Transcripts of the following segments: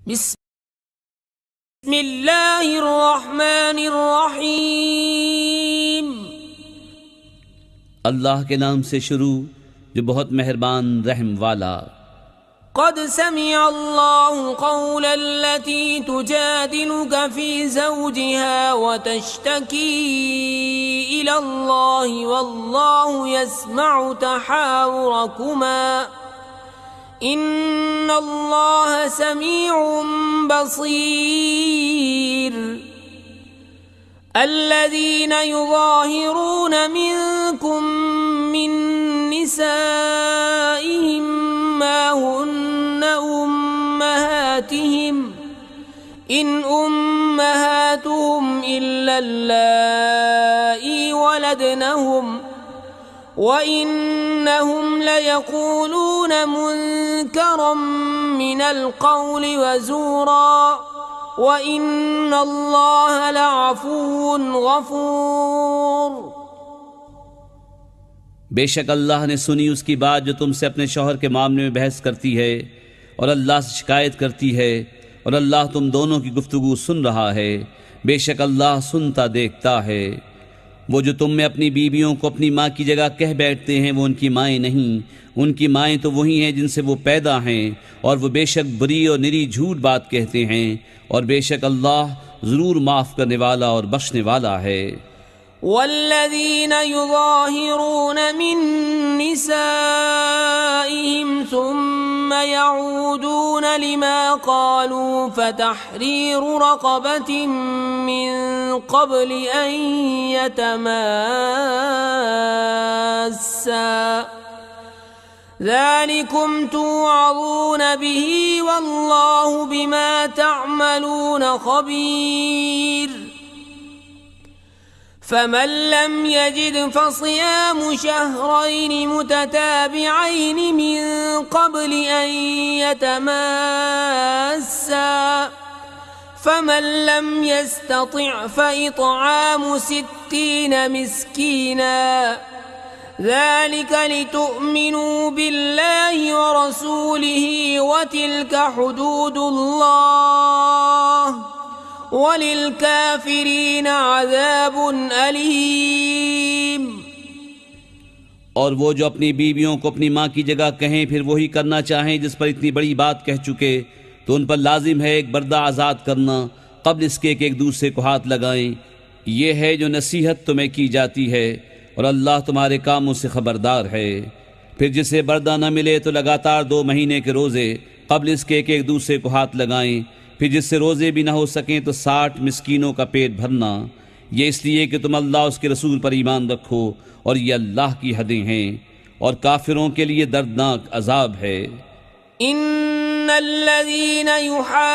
बिस्मिल्लाहिर्रहमानिर्रहीम। अल्लाह के नाम से शुरू जो बहुत मेहरबान रहम वाला। क़द समिअल्लाहु क़ौलल्लती तुजादिलुका फ़ी ज़ौजिहा व तश्तकी इलल्लाहि वल्लाहु यस्मअु तहावुरकुमा इन्नल्लाह समीउम बसीर। अल्लज़ीन युज़ाहिरून मिनकुम मिन निसाइहिम मा हुन्ना उम्महातिहिम इन उम्महातुहुम इल्ला अल्लाई वलदनहुम व इन्नहुम लयक़ूलून मुनकरम मिनल क़ौलि व ज़ूरा व इन्नल्लाह लअफ़ुव्वुन गफ़ूर। बेशक अल्लाह ने सुनी उसकी बात जो तुमसे अपने शौहर के मामले में बहस करती है और अल्लाह से शिकायत करती है, और अल्लाह तुम दोनों की गुफ्तगू सुन रहा है। बेशक अल्लाह सुनता देखता है। वो जो तुम में अपनी बीवियों को अपनी माँ की जगह कह बैठते हैं वो उनकी माएँ नहीं, उनकी माएँ तो वही हैं जिनसे वो पैदा हैं, और वो बेशक बुरी और निरी झूठ बात कहते हैं, और बेशक अल्लाह ज़रूर माफ़ करने वाला और बख्शने वाला है। वल्लज़ीन युज़ाहिरून मिन निसाइहिम सुम्मा यऊदून लिमा क़ालू फ़तहरीरु रक़बतिन मिन क़ब्लि अन यतमास्सा ज़ालिकुम तुअज़ून बिही वल्लाहु बिमा तअमलून ख़बीर। फमन लम यजिद फसियाम शहरैन मुतताबिዐैन मिन क़ब्लि अन यतमास्सा फमन लम यस्ततिअ फ़इत्आमु सित्तीन मिस्कीना ज़ालिक लितुअ्मिनू बिल्लाहि व रसूलिहि व तिल्क हुदूदुल्लाह वलिलकाफिरीन अज़ाबुन अलीम। और वो जो अपनी बीवियों को अपनी माँ की जगह कहें फिर वही करना चाहें जिस पर इतनी बड़ी बात कह चुके, तो उन पर लाजिम है एक बर्दा आज़ाद करना क़ब्ल इसके कि एक दूसरे को हाथ लगाएं। ये है जो नसीहत तुम्हें की जाती है, और अल्लाह तुम्हारे कामों से ख़बरदार है। फिर जिसे बर्दा न मिले तो लगातार 2 महीने के रोज़े क़ब्ल इसके कि एक दूसरे को हाथ लगाएं। फिर जिससे रोज़े भी ना हो सकें तो 60 मिस्कीनों का पेट भरना, ये इसलिए कि तुम अल्लाह उसके रसूल पर ईमान रखो, और ये अल्लाह की हदें हैं, और काफिरों के लिए दर्दनाक अजाब है। इन्नल्लज़ीन युहाद्दून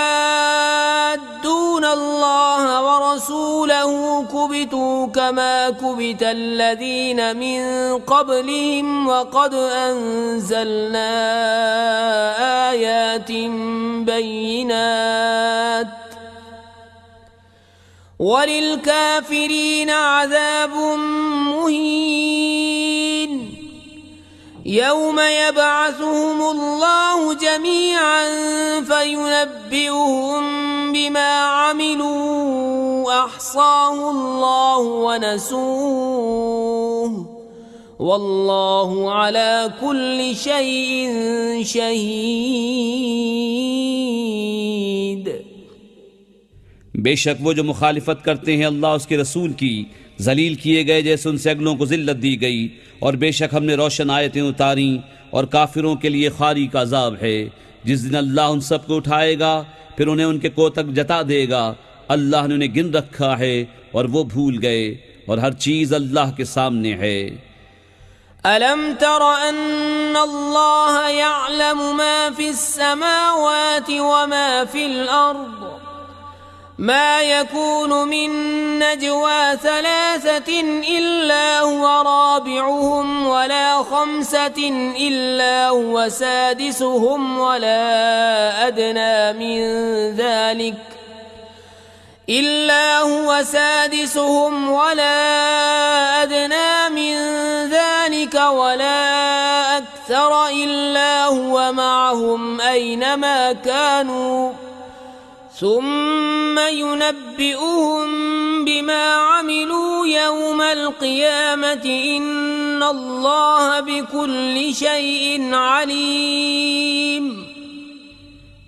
अल्लाह व रसूलहु कुबितू कमा कुबितल्लज़ीन मिन क़ब्लिहिम व क़द अंज़लना आयातिन बय्यिनात वलिलकाफिरीन अज़ाबुन मुहीन। यौम यबअसुहुमुल्लाहु जमीअन फयुनब्बिउहुम बिमा अमिलू अहसाहुल्लाहु व नसूह वल्लाहु अला कुल्लि शैइन शहीद। बेशक वो जो मुखालिफत करते हैं अल्लाह उसके रसूल की, जलील किए गए जैसे उनसे अगलों को जिल्लत दी गई, और बेशक हमने रोशन आयतें उतारी, और काफिरों के लिए खारी का अजाब है। जिस दिन अल्लाह उन सब को उठाएगा फिर उन्हें उनके कोतक जता देगा। अल्लाह ने उन्हें गिन रखा है और वो भूल गए, और हर चीज़ अल्लाह के सामने है। अलम तर अन्नल्लाह यअलमु मा फिस्समावाति व मा फिल अर्द मा यकूनु मिन नजवा सलासतिन इल्ला हुवा राबिउहुम वला खम्सतिन इल्ला हुवा सादिसुहुम वला अदना मिन ज़ालिक इल्ला हुवा सादिसुहुम वला अदना मिन ज़ालिक वला अक्सर इल्ला हुवा मअहुम ऐनमा कानू ثم ينبئهم بما عملوا يوم القيامة إن الله بكل شيء عليم।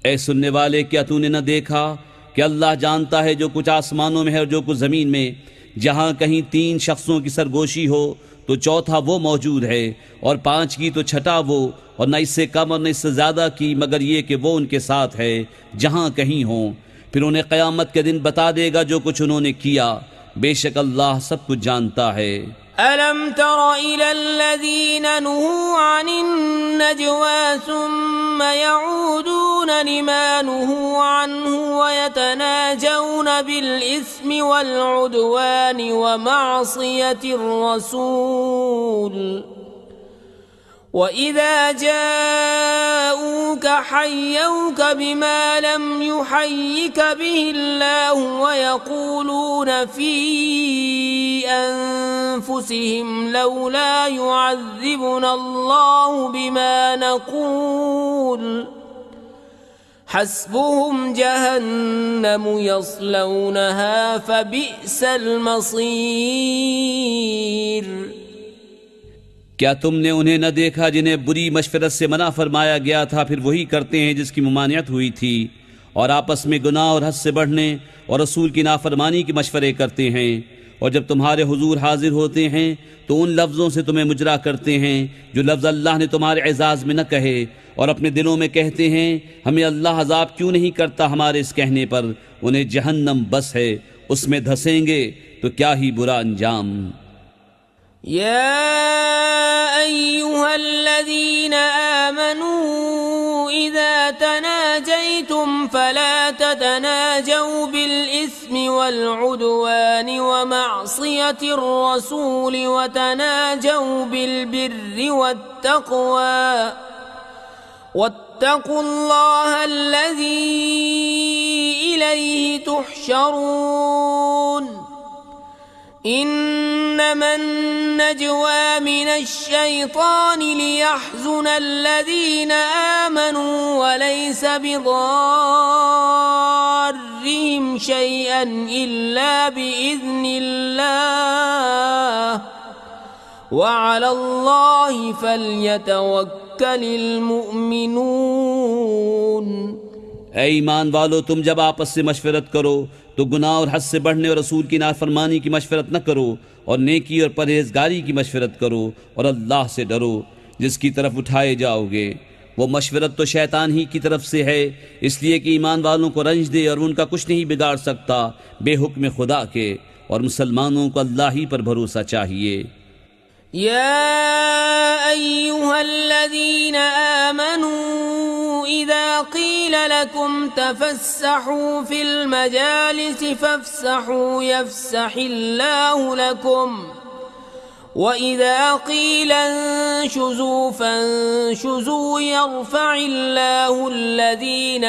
ऐ सुनने वाले, क्या तूने न देखा कि अल्लाह जानता है जो कुछ आसमानों में है और जो कुछ ज़मीन में। जहाँ कहीं 3 शख्सों की सरगोशी हो तो चौथा वो मौजूद है, और 5 की तो छठा वो, और न इससे कम और न इससे ज़्यादा की, मगर ये कि वो उनके साथ है जहाँ कहीं हो। फिर उन्हें क़यामत के दिन बता देगा जो कुछ उन्होंने किया। बेशक अल्लाह सब कुछ जानता है। ألم تر إلى الذين نهوا عن النجوى ثم يعودون لما نهوا عنه ويتناجون بالإثم والعدوان ومعصية الرسول وإذا جاءوك حيوك بما لم يحيك به الله ويقولون في أنفسهم لولا يعذبنا الله بما نقول حسبهم جهنم يصلونها فبئس المصير। क्या तुमने उन्हें न देखा जिन्हें बुरी मशवरत से मना फरमाया गया था, फिर वही करते हैं जिसकी मुमानियत हुई थी, और आपस में गुनाह और हद से बढ़ने और रसूल की नाफरमानी के मशवरे करते हैं, और जब तुम्हारे हुजूर हाजिर होते हैं तो उन लफ्ज़ों से तुम्हें मुजरा करते हैं जो लफ्ज़ अल्लाह ने तुम्हारे एजाज़ में न कहे, और अपने दिलों में कहते हैं हमें अल्लाह अज़ाब क्यों नहीं करता हमारे इस कहने पर। उन्हें जहन्नम बस है, उसमें धंसेंगे तो क्या ही बुरा अंजाम। يا أيها الذين آمنوا إذا تناجيتم فلا تتناجوا بالإثم والعدوان ومعصية الرسول وتناجوا بالبر والتقوى واتقوا الله الذي إليه تحشرون إنما النجوى من الشيطان ليحزن الذين آمنوا وليس بضارهم شيئا إلا بإذن الله وعلى الله فليتوكل المؤمنون। ऐ ईमान वालो, तुम जब आपस से मशवरत करो तो गुनाह और हद से बढ़ने और रसूल की नाफरमानी की मशवरत न करो, और नेकी और परहेजगारी की मशवरत करो, और अल्लाह से डरो जिसकी तरफ उठाए जाओगे। वो मशवरत तो शैतान ही की तरफ से है, इसलिए कि ईमान वालों को रंज दे और उनका कुछ नहीं बिगाड़ सकता बेहुक्म खुदा के, और मुसलमानों को अल्लाह ही पर भरोसा चाहिए। يا أيها الذين آمنوا إذا قيل لكم تفسحوا في المجالس فافسحوا يفسح الله لكم وإذا قيل انشزوا فانشزوا يرفع الله الذين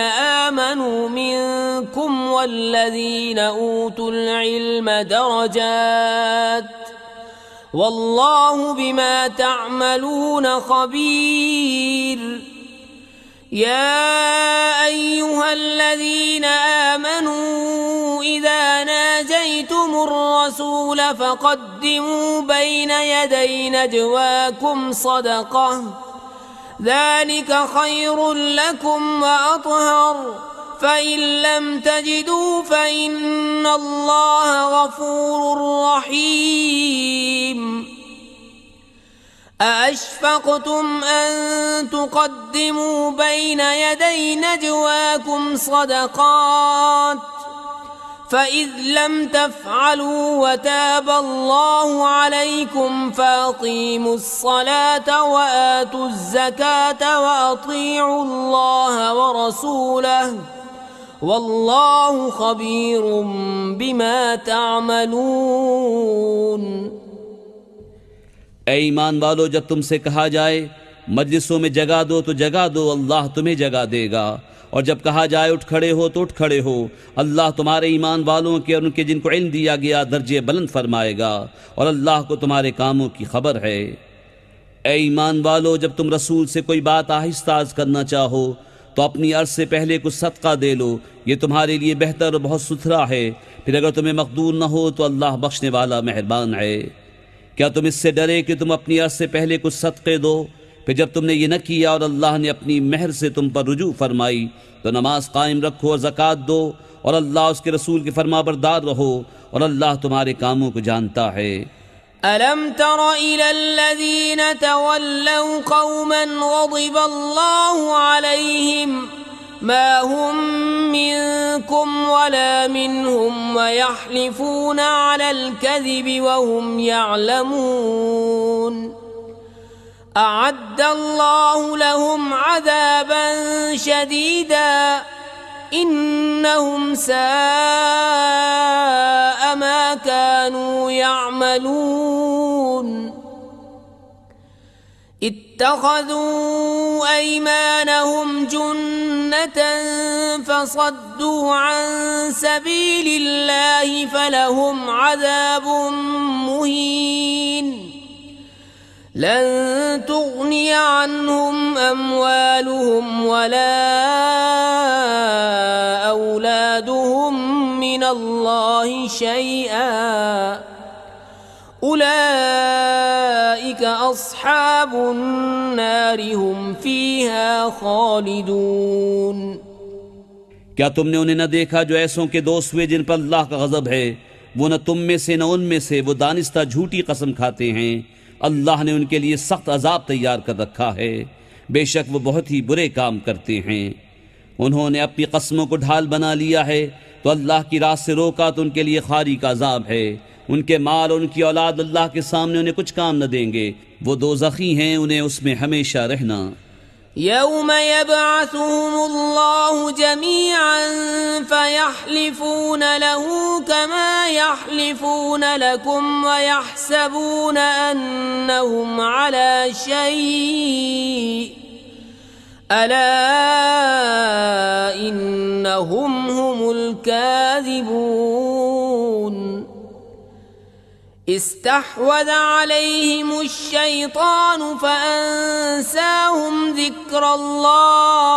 آمنوا منكم والذين أوتوا العلم درجات والله بما تعملون خبير। يا أيها الذين آمنوا إذا ناجيتم الرسول فقدموا بين يدي نجواكم صدقة ذلك خير لكم وأطهر فإن لم تجدوا فإن الله غفور رحيم। أأشفقتم أن تقدموا بين يدي نجواكم صدقات فإذ لم تفعلوا وتاب الله عليكم فأقيموا الصلاة وآتوا الزكاة وأطيعوا الله ورسوله والله خبير بما تعملون। ऐ ईमान वालो, जब तुमसे कहा जाए मजलिसों में जगह दो तो जगह दो, अल्लाह तुम्हें जगह देगा, और जब कहा जाए उठ खड़े हो तो उठ खड़े हो, अल्लाह तुम्हारे ईमान वालों के और उनके जिनको इल्म दिया गया दर्जे बुलंद फरमाएगा, और अल्लाह को तुम्हारे कामों की खबर है। ऐ ईमान वालो, जब तुम रसूल से कोई बात आहिस्ता अर्ज करना चाहो तो अपनी अर्ज से पहले कुछ सदका दे लो, ये तुम्हारे लिए बेहतर और बहुत सुथरा है। फिर अगर तुम्हें मकदूर न हो तो अल्लाह बख्शने वाला मेहरबान है। क्या तुम इससे डरे कि तुम अपनी अर्ज से पहले कुछ सदक़े दो, फिर जब तुमने ये न किया और अल्लाह ने अपनी मेहर से तुम पर रुजू फरमाई तो नमाज कायम रखो और ज़कात दो और अल्लाह उसके रसूल के फरमाबरदार रहो और अल्लाह तुम्हारे कामों को जानता है। अलम तर इलल्लज़ीन तवल्लव कौमन ग़ज़िबल्लाहु अलैहिम मा हुम मिनकुम वला मिनहुम वयहलिफून अलल कज़िबि वहुम यअलमून अअद्दल्लाहु लहुम अज़ाबन शदीदा इन्नहुम साअ मा कानू यअमलून इत्तख़ज़ू अयमानहुम जुन्नतन फसद्दू अन सबीलिल्लाहि फलहुम अज़ाबुम मुहीन लन तुग़निय अन्हुम अम्वालुहुम वला औलादुहुम मिनल्लाहि शैआ उलाइक अस्हाबुन नारि हुम फीहा खालिदून। क्या तुमने उन्हें न देखा जो ऐसों के दोस्त हुए जिन पर अल्लाह का गज़ब है? वो न तुम में से न उनमें से, वो दानिस्ता झूठी कसम खाते हैं। अल्लाह ने उनके लिए सख्त अजाब तैयार कर रखा है, बेशक वो बहुत ही बुरे काम करते हैं। उन्होंने अपनी कसमों को ढाल बना लिया है तो अल्लाह की राह से रोका तो उनके लिए खारी का अजाब है। उनके माल और उनकी औलाद अल्लाह के सामने उन्हें कुछ काम न देंगे, वो दोज़खी हैं, उन्हें उसमें हमेशा रहना। यौम यबअसुहुमुल्लाहु जमीअन फयहलिफून लहू कमा यहलिफून लकुम वयहसबून अन्नहुम अला शै'इन अला इन्नहुम हुमुल काज़िबून। इस्तहवज़ अलैहिमुश्शैतानु फ़अंसाहुम ज़िक्रल्लाह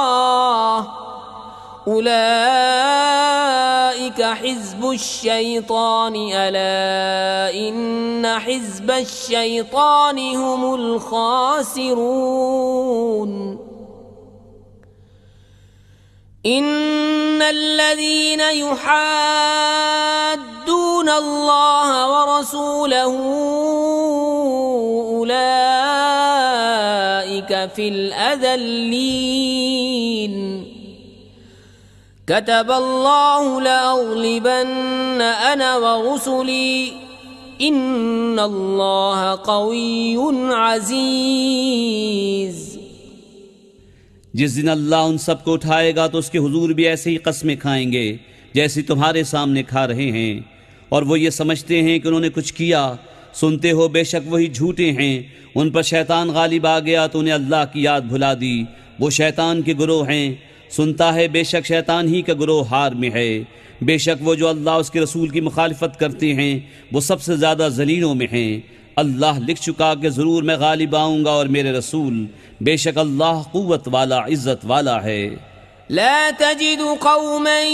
उलाइक हिज़्बुश्शैतानि अला इन्न हिज़्बश्शैतानि हुमुल ख़ासिरून। इन्नल्लज़ीन युहाद्दून अल्लाह वरसूलहु उलाइक फिल अज़ल्लीन कतबल्लाहु लअग़लिबन्न अना वरुसुली इन्नल्लाह क़विय्युन अज़ीज़। जिस दिन अल्लाह उन सबको उठाएगा तो उसके हुजूर भी ऐसे ही कस्में खाएंगे जैसी तुम्हारे सामने खा रहे हैं, और वो ये समझते हैं कि उन्होंने कुछ किया। सुनते हो बेशक वही झूठे हैं। उन पर शैतान गालिब आ गया तो उन्हें अल्लाह की याद भुला दी। वो शैतान के गुरोह हैं। सुनता है बेशक शैतान ही का गुरोह हार में है। बेशक वो जो अल्लाह उसके रसूल की मुखालिफत करते हैं वो सबसे ज़्यादा ज़लीलों में हैं। अल्लाह लिख चुका कि ज़रूर मैं गालिब आऊँगा और मेरे रसूल, बेशक अल्लाह क़ुव्वत वाला इज़्ज़त वाला है। ला तजिदु क़ौमन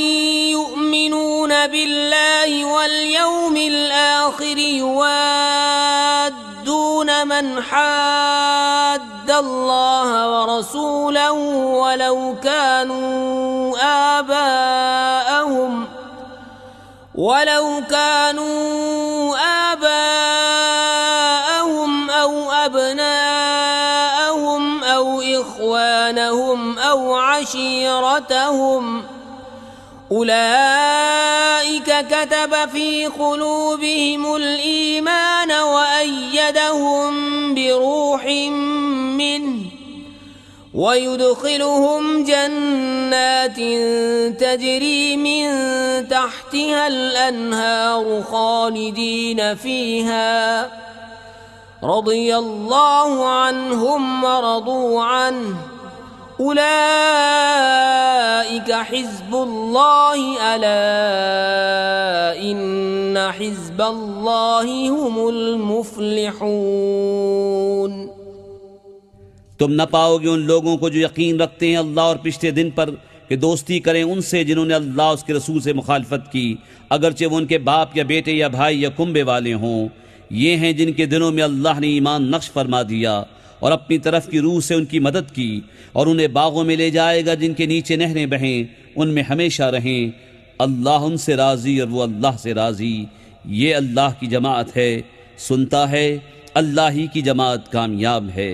युमिनून बिल्लाहि वल यौमिल आखिर युवाद्दून मन हाद्दल्लाह व रसूलहु वलौ कानू आबाअहुम औ अबनाअहुम औ इख्वानहुम औ अशीरतहुम उलाइक कतब फी क़ुलूबिहिमुल ईमान व अय्यदहुम बिरूहिम मिन्हु वयुदखिलुहुम जन्नातिन तजरी मिन तहतिहल अन्हारु खालिदीन फीहा रज़ियल्लाहु अन्हुम व रदू अन्हु उलाइक हिज़्बुल्लाहि अला इन्न हिज़्बल्लाहि हुमुल मुफ़्लिहून। तुम न पाओगे उन लोगों को जो यकीन रखते हैं अल्लाह और पिछले दिन पर कि दोस्ती करें उनसे जिन्होंने अल्लाह उसके रसूल से मुखालफत की, अगरचे वो उनके बाप या बेटे या भाई या कुंबे वाले हों। ये हैं जिनके दिलों में अल्लाह ने ईमान नक्श फरमा दिया और अपनी तरफ की रूह से उनकी मदद की, और उन्हें बागों में ले जाएगा जिनके नीचे नहरें बहें, उनमें हमेशा रहें। अल्लाह उनसे राज़ी और वो अल्लाह से राज़ी। ये अल्लाह की जमात है, सुनता है, अल्लाह ही की जमात कामयाब है।